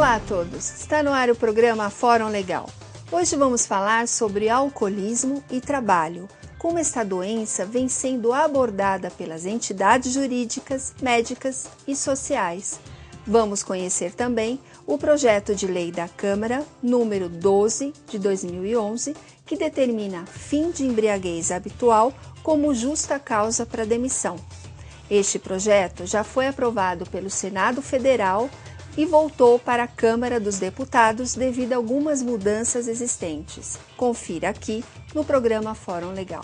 Olá a todos! Está no ar o programa Fórum Legal. Hoje vamos falar sobre alcoolismo e trabalho, como esta doença vem sendo abordada pelas entidades jurídicas, médicas e sociais. Vamos conhecer também o projeto de lei da Câmara, número 12 de 2011, que determina fim de embriaguez habitual como justa causa para demissão. Este projeto já foi aprovado pelo Senado Federal e voltou para a Câmara dos Deputados devido a algumas mudanças existentes. Confira aqui no programa Fórum Legal.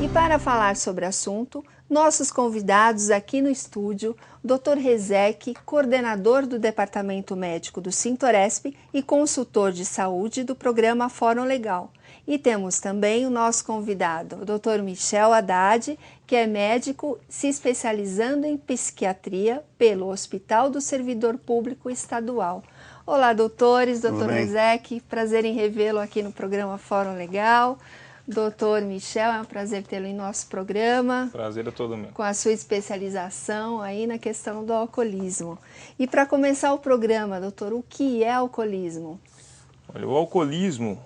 E para falar sobre o assunto, nossos convidados aqui no estúdio, Dr. Rezec, coordenador do Departamento Médico do Sintoresp e consultor de saúde do programa Fórum Legal. E temos também o nosso convidado, o Dr. Michel Haddad, que é médico se especializando em psiquiatria pelo Hospital do Servidor Público Estadual. Olá, doutores, Dr. Rezec, prazer em revê-lo aqui no programa Fórum Legal. Doutor Michel, é um prazer tê-lo em nosso programa. Prazer é todo meu. Com a sua especialização aí na questão do alcoolismo. E para começar o programa, doutor, o que é alcoolismo? Olha, o alcoolismo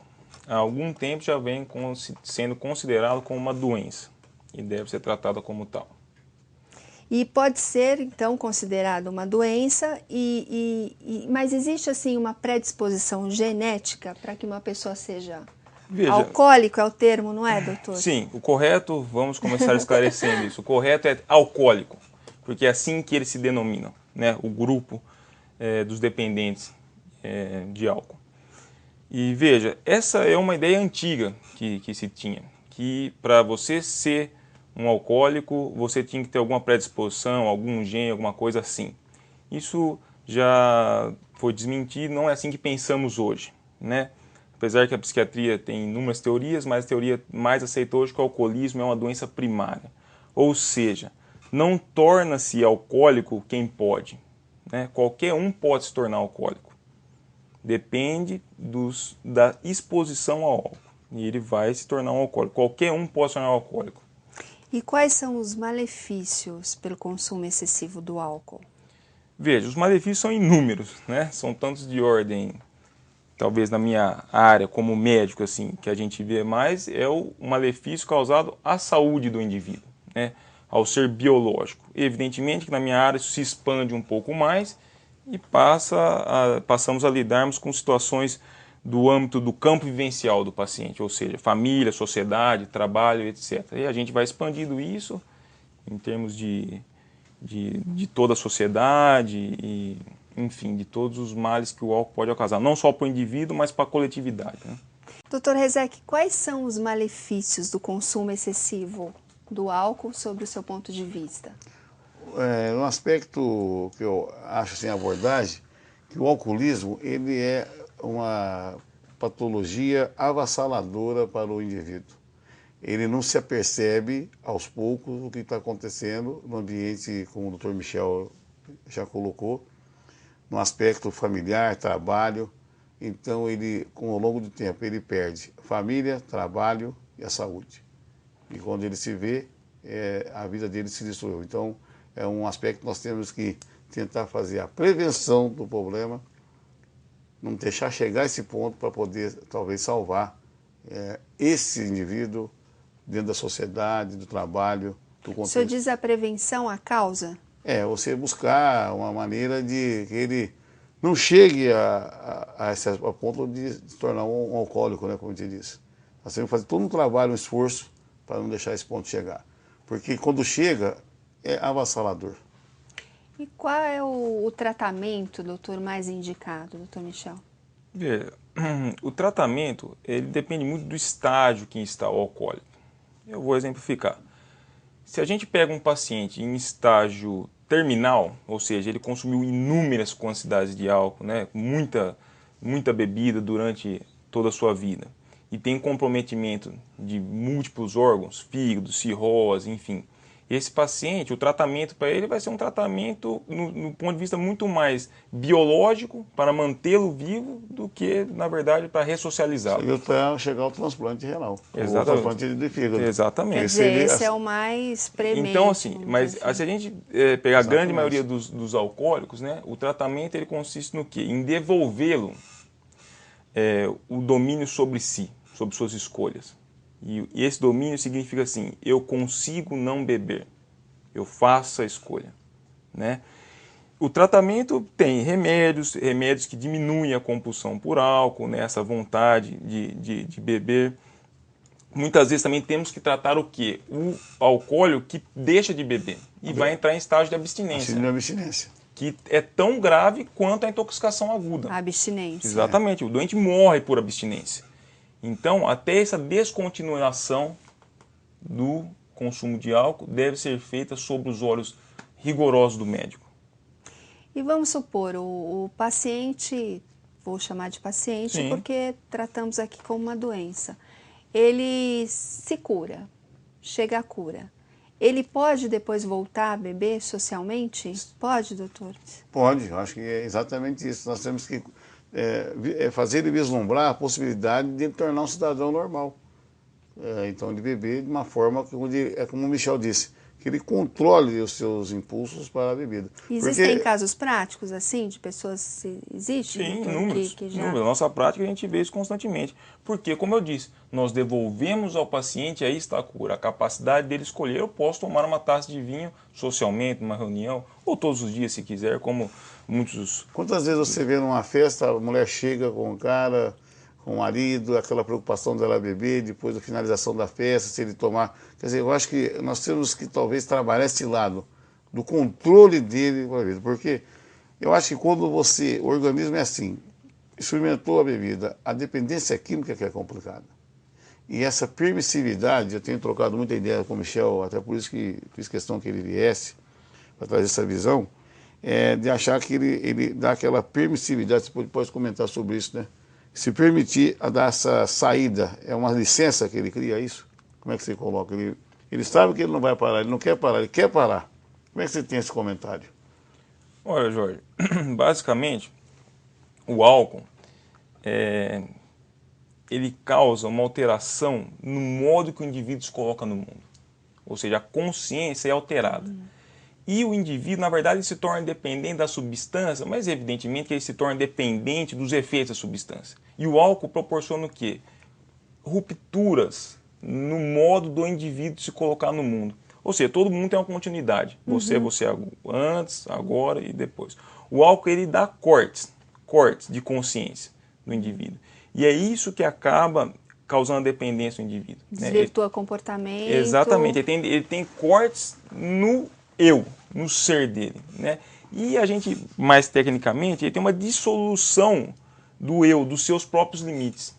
há algum tempo já vem sendo considerado como uma doença e deve ser tratada como tal. E pode ser, então, considerado uma doença, mas existe, assim, uma predisposição genética para que uma pessoa seja... Veja, alcoólico é o termo, não é, doutor? Sim, o correto, vamos começar esclarecendo isso, o correto é alcoólico, porque é assim que eles se denominam, né? O grupo dos dependentes de álcool. E veja, essa é uma ideia antiga que se tinha, que para você ser um alcoólico, você tinha que ter alguma predisposição, algum gene, alguma coisa assim. Isso já foi desmentido, não é assim que pensamos hoje, né? Apesar que a psiquiatria tem inúmeras teorias, mas a teoria mais aceita hoje que o alcoolismo é uma doença primária. Ou seja, não torna-se alcoólico quem pode, né? Qualquer um pode se tornar alcoólico. Depende da exposição ao álcool. E ele vai se tornar um alcoólico. Qualquer um pode se tornar um alcoólico. E quais são os malefícios pelo consumo excessivo do álcool? Veja, os malefícios são inúmeros, né? São tantos de ordem... talvez na minha área como médico, assim, que a gente vê mais, é o malefício causado à saúde do indivíduo, né? Ao ser biológico. Evidentemente que na minha área isso se expande um pouco mais e passamos a lidarmos com situações do âmbito do campo vivencial do paciente, ou seja, família, sociedade, trabalho, etc. E a gente vai expandindo isso em termos de toda a sociedade e... enfim, de todos os males que o álcool pode ocasionar, não só para o indivíduo, mas para a coletividade, né? Doutor Rezec, quais são os malefícios do consumo excessivo do álcool sobre o seu ponto de vista? Um aspecto que eu acho assim, a abordagem, que o alcoolismo ele é uma patologia avassaladora para o indivíduo. Ele não se apercebe aos poucos o que está acontecendo no ambiente, como o doutor Michel já colocou, no aspecto familiar, trabalho. Então, ao longo do tempo, ele perde família, trabalho e a saúde. E quando ele se vê, a vida dele se destruiu. Então, é um aspecto que nós temos que tentar fazer a prevenção do problema, não deixar chegar a esse ponto para poder, talvez, salvar esse indivíduo dentro da sociedade, do trabalho, do contexto. O senhor diz a prevenção, a causa? Você buscar uma maneira de que ele não chegue a ponto de se tornar um alcoólico, né, como você disse. Nós temos que fazer todo um trabalho, um esforço para não deixar esse ponto chegar. Porque quando chega, é avassalador. E qual é o tratamento, doutor, mais indicado, doutor Michel? O tratamento, ele depende muito do estágio que está o alcoólico. Eu vou exemplificar. Se a gente pega um paciente em estágio terminal, ou seja, ele consumiu inúmeras quantidades de álcool, né, muita bebida durante toda a sua vida, e tem comprometimento de múltiplos órgãos, fígado, cirrose, enfim, Esse paciente, o tratamento para ele vai ser um tratamento, no ponto de vista muito mais biológico, para mantê-lo vivo, do que, na verdade, para ressocializá-lo. Seria para chegar ao transplante renal. Exatamente. O transplante de fígado. Exatamente. Quer dizer, esse é o mais premente. Então, assim, mas se a gente pegar a grande maioria dos alcoólicos, né, o tratamento ele consiste no quê? Em devolvê-lo o domínio sobre si, sobre suas escolhas. E esse domínio significa assim, eu consigo não beber, eu faço a escolha, né? O tratamento tem remédios que diminuem a compulsão por álcool, né? Essa vontade de beber. Muitas vezes também temos que tratar o quê? O alcoólico que deixa de beber e vai entrar em estágio de abstinência. Abstinência. Que é tão grave quanto a intoxicação aguda. A abstinência. Exatamente, o doente morre por abstinência. Então, até essa descontinuação do consumo de álcool deve ser feita sob os olhos rigorosos do médico. E vamos supor, o paciente, vou chamar de paciente, Sim. porque tratamos aqui como uma doença, ele se cura, chega à cura. Ele pode depois voltar a beber socialmente? Pode, doutor? Pode, eu acho que é exatamente isso. Nós temos que fazer ele vislumbrar a possibilidade de ele tornar um cidadão normal. Então, de beber de uma forma que, como o Michel disse, que ele controle os seus impulsos para a bebida. Existem casos práticos, assim, de pessoas... Existe? Sim, doutor, inúmeros. que já... Na nossa prática a gente vê isso constantemente. Porque, como eu disse, nós devolvemos ao paciente, aí está a cura, a capacidade dele escolher. Eu posso tomar uma taça de vinho socialmente, numa reunião, ou todos os dias, se quiser, como muitos... Quantas vezes você vê numa festa, a mulher chega com o cara, com o marido, aquela preocupação dela beber, depois da finalização da festa, se ele tomar... Quer dizer, eu acho que nós temos que talvez trabalhar esse lado do controle dele para a bebida, porque eu acho que quando o organismo é assim, experimentou a bebida, a dependência química que é complicada. E essa permissividade, eu tenho trocado muita ideia com o Michel, até por isso que fiz questão que ele viesse, para trazer essa visão, de achar que ele dá aquela permissividade, você pode comentar sobre isso, né? Se permitir a dar essa saída, é uma licença que ele cria isso? Como é que você coloca? Ele sabe que ele não vai parar, ele não quer parar, ele quer parar. Como é que você tem esse comentário? Olha, Jorge, basicamente, o álcool, ele causa uma alteração no modo que o indivíduo se coloca no mundo. Ou seja, a consciência é alterada. E o indivíduo, na verdade, se torna dependente da substância, mas evidentemente que ele se torna dependente dos efeitos da substância. E o álcool proporciona o quê? Rupturas no modo do indivíduo se colocar no mundo. Ou seja, todo mundo tem uma continuidade. Você antes, agora e depois. O álcool, ele dá cortes de consciência no indivíduo. E é isso que acaba causando dependência no indivíduo. Desvirtua comportamento. Exatamente. Ele tem cortes no eu, no ser dele, né? E a gente, mais tecnicamente, ele tem uma dissolução do eu, dos seus próprios limites.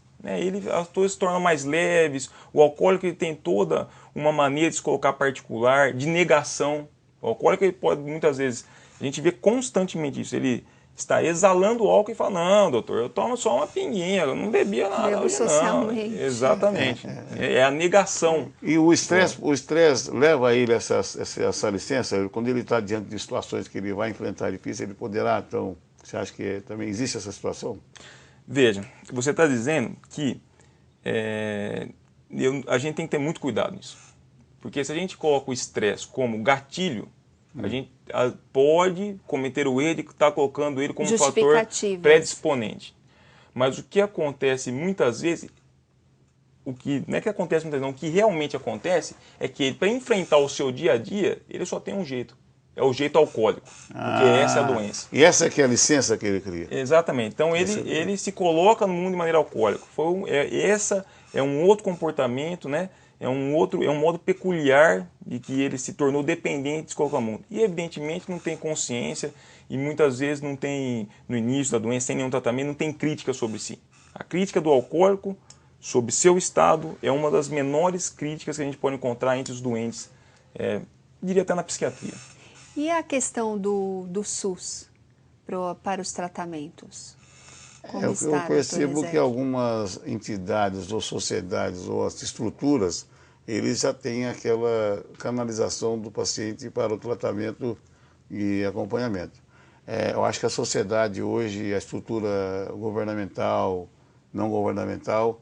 As coisas se tornam mais leves, o alcoólico ele tem toda uma maneira de se colocar particular, de negação. O alcoólico ele pode, muitas vezes, a gente vê constantemente isso, ele está exalando o álcool e fala, não, doutor, eu tomo só uma pinguinha, eu não bebia nada. Bebo socialmente. Não. Exatamente, é a negação. E o estresse leva a ele essa licença, quando ele está diante de situações que ele vai enfrentar difíceis, ele poderá, então, você acha que também existe essa situação? Veja, você está dizendo que a gente tem que ter muito cuidado nisso. Porque se a gente coloca o estresse como gatilho, a gente pode cometer o erro de estar colocando ele como um fator predisponente. Mas o que acontece muitas vezes, não é que acontece muitas vezes, não, o que realmente acontece é que ele, para enfrentar o seu dia a dia, ele só tem um jeito. É o jeito alcoólico, porque essa é a doença. E essa é que é a licença que ele cria. Exatamente. Então ele se coloca no mundo de maneira alcoólica. Essa é um outro comportamento, né? É um modo peculiar de que ele se tornou dependente de se colocar no mundo. E evidentemente não tem consciência e muitas vezes não tem, no início da doença, sem nenhum tratamento, não tem crítica sobre si. A crítica do alcoólico sobre seu estado é uma das menores críticas que a gente pode encontrar entre os doentes, diria até na psiquiatria. E a questão do SUS para os tratamentos? Eu percebo que algumas entidades ou sociedades ou as estruturas, eles já têm aquela canalização do paciente para o tratamento e acompanhamento. Eu acho que a sociedade hoje, a estrutura governamental, não governamental,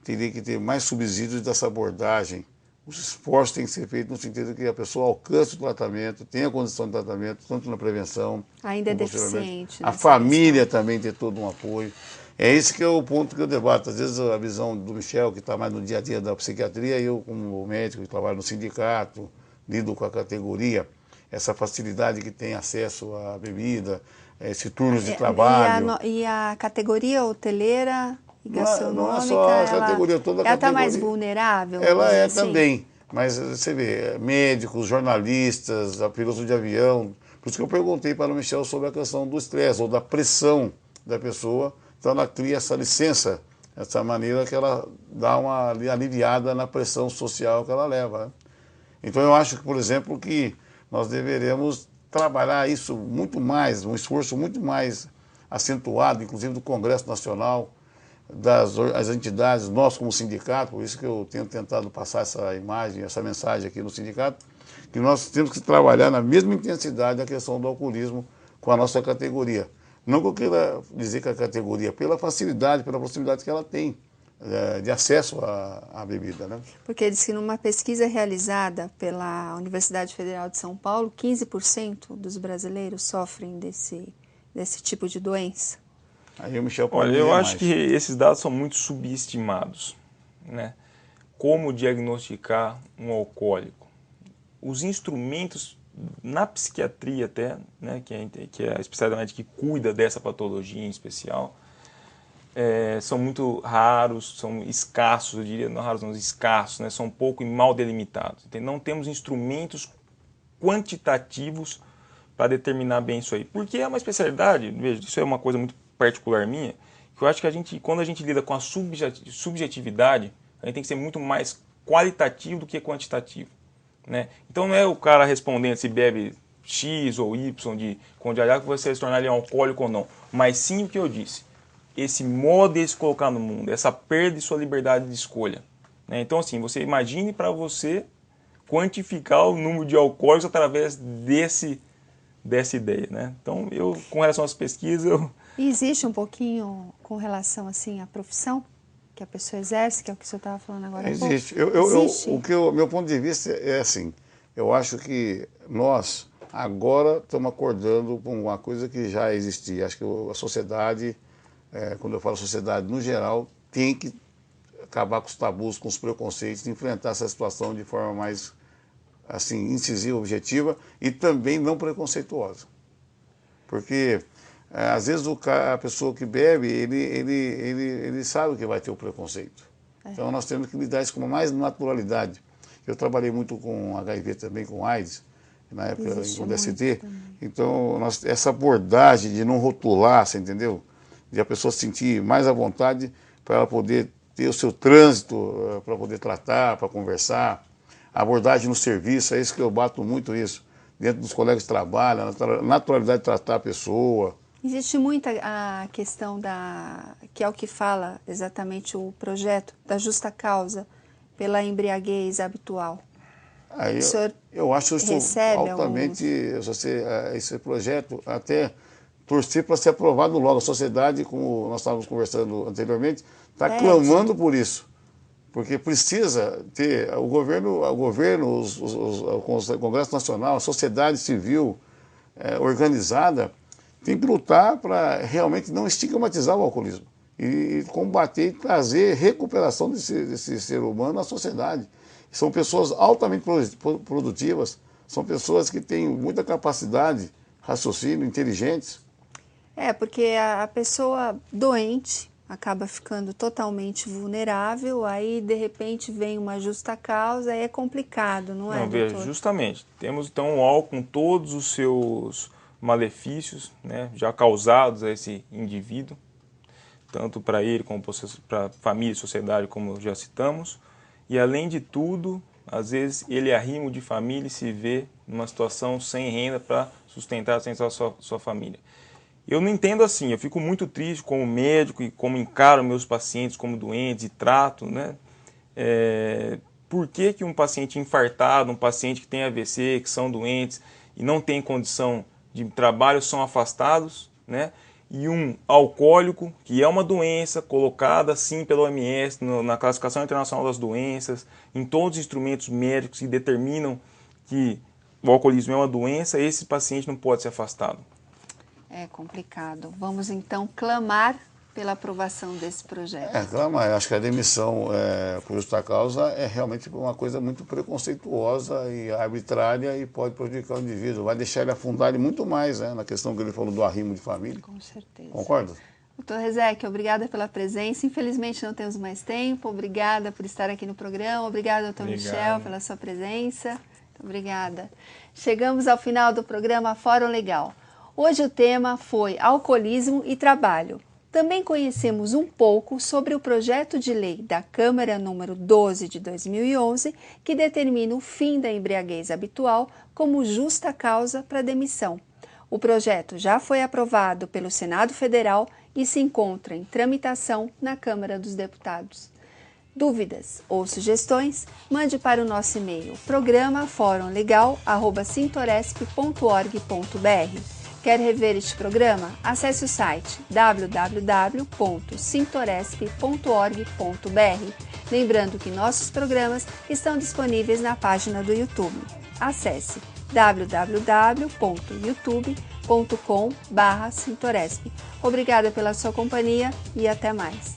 teria que ter mais subsídios dessa abordagem. Os esforços têm que ser feitos no sentido que a pessoa alcance o tratamento, tenha condição de tratamento, tanto na prevenção... Ainda é deficiente. A família também ter todo um apoio. É esse que é o ponto que eu debato. Às vezes a visão do Michel, que está mais no dia a dia da psiquiatria, eu como médico que trabalho no sindicato, lido com a categoria, essa facilidade que tem acesso à bebida, esse turnos de trabalho. E a categoria hoteleira e gastronômica, não é só a categoria, toda a ela categoria. está mais vulnerável? Ela é assim? também, mas você vê, médicos, jornalistas, pilotos de avião. Por isso que eu perguntei para o Michel sobre a questão do estresse ou da pressão da pessoa. Então ela cria essa licença, essa maneira que ela dá uma aliviada na pressão social que ela leva. Né? Então eu acho que, por exemplo, que nós deveremos trabalhar isso muito mais, um esforço muito mais acentuado, inclusive do Congresso Nacional, das entidades, nós como sindicato, por isso que eu tenho tentado passar essa imagem, essa mensagem aqui no sindicato, que nós temos que trabalhar na mesma intensidade a questão do alcoolismo com a nossa categoria. Não que eu queira dizer que a categoria, pela facilidade, pela proximidade que ela tem de acesso à bebida. Né? Porque diz que numa pesquisa realizada pela Universidade Federal de São Paulo, 15% dos brasileiros sofrem desse tipo de doença. Aí o Michel pode Olha, eu acho mais. que esses dados são muito subestimados. Né? Como diagnosticar um alcoólico? Os instrumentos na psiquiatria até, né, que é a especialidade que cuida dessa patologia em especial, são muito raros, são escassos, eu diria, não raros, não, escassos, né, são pouco e mal delimitados. Então, não temos instrumentos quantitativos para determinar bem isso aí. Porque é uma especialidade, veja, isso é uma coisa muito particular minha, que eu acho que quando a gente lida com a subjetividade, a gente tem que ser muito mais qualitativo do que quantitativo. Né? Então não é o cara respondendo se bebe X ou Y de condialhaco que você vai se tornar ele um alcoólico ou não, mas sim o que eu disse, esse modo de se colocar no mundo, essa perda de sua liberdade de escolha. Né? Então assim, você imagine para você quantificar o número de alcoólicos através dessa ideia. Né? Então eu, com relação às pesquisas... E existe um pouquinho com relação assim à profissão que a pessoa exerce, que é o que o senhor estava falando agora? Existe. Existe. Meu ponto de vista é assim, eu acho que nós agora estamos acordando com uma coisa que já existia. Acho que a sociedade, quando eu falo sociedade no geral, tem que acabar com os tabus, com os preconceitos, enfrentar essa situação de forma mais assim, incisiva, objetiva e também não preconceituosa. Porque às vezes a pessoa que bebe, ele sabe que vai ter o preconceito. Então nós temos que lidar isso com mais naturalidade. Eu trabalhei muito com HIV também, com AIDS, na época com DST. Então essa abordagem de não rotular, você entendeu? De a pessoa se sentir mais à vontade para ela poder ter o seu trânsito, para poder tratar, para conversar. A abordagem no serviço, é isso que eu bato muito isso. Dentro dos colegas de trabalho, a naturalidade de tratar a pessoa. Existe muita a questão que é o que fala exatamente o projeto da justa causa pela embriaguez habitual. Aí o senhor eu acho isso recebe altamente, esse projeto, até torcer para ser aprovado logo. A sociedade, como nós estávamos conversando anteriormente, está clamando por isso. Porque precisa ter o governo, o Congresso Nacional, a sociedade civil organizada, tem que lutar para realmente não estigmatizar o alcoolismo e combater e trazer recuperação desse ser humano à sociedade. São pessoas altamente produtivas, são pessoas que têm muita capacidade, raciocínio, inteligentes. Porque a pessoa doente acaba ficando totalmente vulnerável, aí de repente vem uma justa causa, aí é complicado, não é, doutor? Veja, justamente, temos então o álcool com todos os seus malefícios, né, já causados a esse indivíduo, tanto para ele como para a família e sociedade, como já citamos, e além de tudo, às vezes ele é arrimo de família e se vê numa situação sem renda para sustentar a sua família. Eu não entendo assim, eu fico muito triste como médico e como encaro meus pacientes como doentes e trato, né? por que um paciente infartado, um paciente que tem AVC, que são doentes e não tem condição de trabalho são afastados, né? E um alcoólico, que é uma doença colocada sim pela OMS, na Classificação Internacional das Doenças, em todos os instrumentos médicos que determinam que o alcoolismo é uma doença, esse paciente não pode ser afastado. É complicado. Vamos então clamar pela aprovação desse projeto. Clamar. Acho que a demissão por justa causa é realmente uma coisa muito preconceituosa e arbitrária e pode prejudicar o indivíduo. Vai deixar ele afundar muito mais, né, na questão que ele falou do arrimo de família. Com certeza. Concorda? Doutor Rezec, obrigada pela presença. Infelizmente não temos mais tempo. Obrigada por estar aqui no programa. Obrigada, doutor Michel, pela sua presença. Muito obrigada. Chegamos ao final do programa Fórum Legal. Hoje o tema foi alcoolismo e trabalho. Também conhecemos um pouco sobre o projeto de lei da Câmara número 12 de 2011, que determina o fim da embriaguez habitual como justa causa para demissão. O projeto já foi aprovado pelo Senado Federal e se encontra em tramitação na Câmara dos Deputados. Dúvidas ou sugestões? Mande para o nosso e-mail programa.forumlegal@sintoresp.org.br. Quer rever este programa? Acesse o site www.sintoresp.org.br. Lembrando que nossos programas estão disponíveis na página do YouTube. Acesse www.youtube.com/sintoresp. Obrigada pela sua companhia e até mais.